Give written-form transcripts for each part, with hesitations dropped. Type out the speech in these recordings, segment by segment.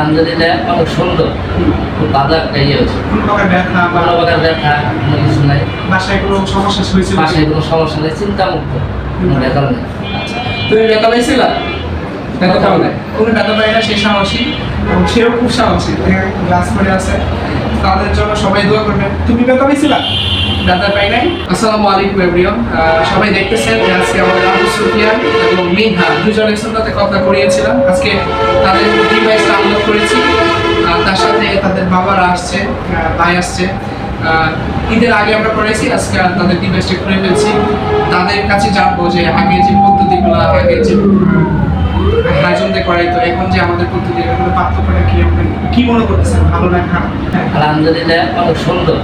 আলহামদুলিল্লাহ অনেক সুন্দর, খুব ভালো একটা ইয়ে হয়েছে। কোনো প্রকার ব্যথা বা কোনো প্রকার ব্যথা কোনো কিছু নাই, বাসায় কোনো সমস্যা হয়েছিল? বাসায় কোনো সমস্যা নেই, চিন্তামুক্ত, কোনো ব্যথা নেই। তুমি ব্যথা পাইছিলা? ব্যথা পাও নাই? কোনো ব্যথা পাই না, সে সাহসী এবং সেও খুব সাহসী, ক্লাস করে আছে। তাদের জন্য সবাই দোয়া করবেন। তুমি ব্যথা পাইছিলা? ব্যথা পাই নাই। আসসালামু আলাইকুম এভরিওয়ান। সবাই দেখতেছেন যে আজকে আমাদের আবু সুফিয়ান এবং মিনহা দুজনের সাথে কথা করিয়েছিলাম। আজকে তাদের ডিভাইস ডাউনলোড করেছি, তার সাথে তাদের বাবারা আসছে, ভাই আসছে। ঈদের আগে আমরা করেছি, আজকে তাদের ডিভাইসটা খুলে ফেলছি। তাদের কাছে জানবো যে আগে যে পদ্ধতিগুলো, আগে যে হাজতে করাইতো, এখন যে আমাদের পদ্ধতি, এগুলো পার্থক্যটা কি, আপনি কি মনে করতেছেন, ভালো না খারাপ? আলহামদুলিল্লাহ অনেক সুন্দর,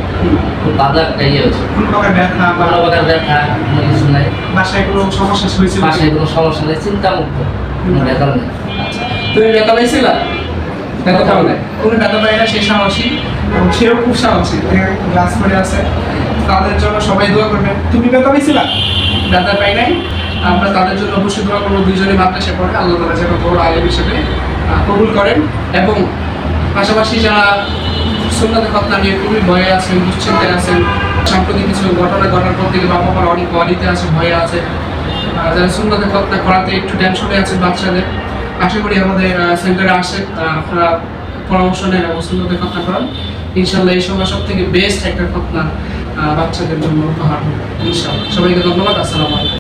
খুব ভালো একটা ইয়ে হয়েছে। কোনো প্রকার ব্যথা বা কোনো প্রকার ব্যথা কোনো কিছু নাই, বাসায় কোনো সমস্যা হয়েছিল? বাসায় কোনো সমস্যা নেই, চিন্তামুক্ত, কোনো ব্যথা নেই। তুমি ব্যথা পাইছিলা? ব্যথা পাও নাই? কোনো ব্যথা পাই না, সে সাহসী এবং সেও খুব সাহসী, ক্লাস করে আছে। তাদের জন্য সবাই দোয়া করবেন। তুমি ব্যথা পাইছিলা? ব্যথা পাই নাই। আমরা তাদের জন্য অবশ্যই দোয়া করবো। দুজনে মাদ্রাসা পড়ে, আল্লাহ তাআলা যেন বড় আলেম হিসেবে কবুল করেন। এবং পাশাপাশি যারা সুন্নাতে খতনা নিয়ে খুবই ভয়ে আছেন, দুশ্চিন্তায় আছেন, সাম্প্রতিক কিছু ঘটনা ঘটার পর থেকে বাবা মার অনেক ওয়ারিতে আছে, ভয়ে আছে, যারা সুন্নাতে খতনা করাতে একটু টেনশনে আছেন বাচ্চাদের, আশা করি আমাদের সেন্টারে আসেন, আপনারা পরামর্শ নেন এবং সুন্নাতে খতনা করান। ইনশাআল্লাহ এই সময় সব থেকে বেস্ট একটা খতনা বাচ্চাদের জন্য উপহার হবে ইনশাআল্লাহ। সবাইকে ধন্যবাদ। আসসালামু আলাইকুম।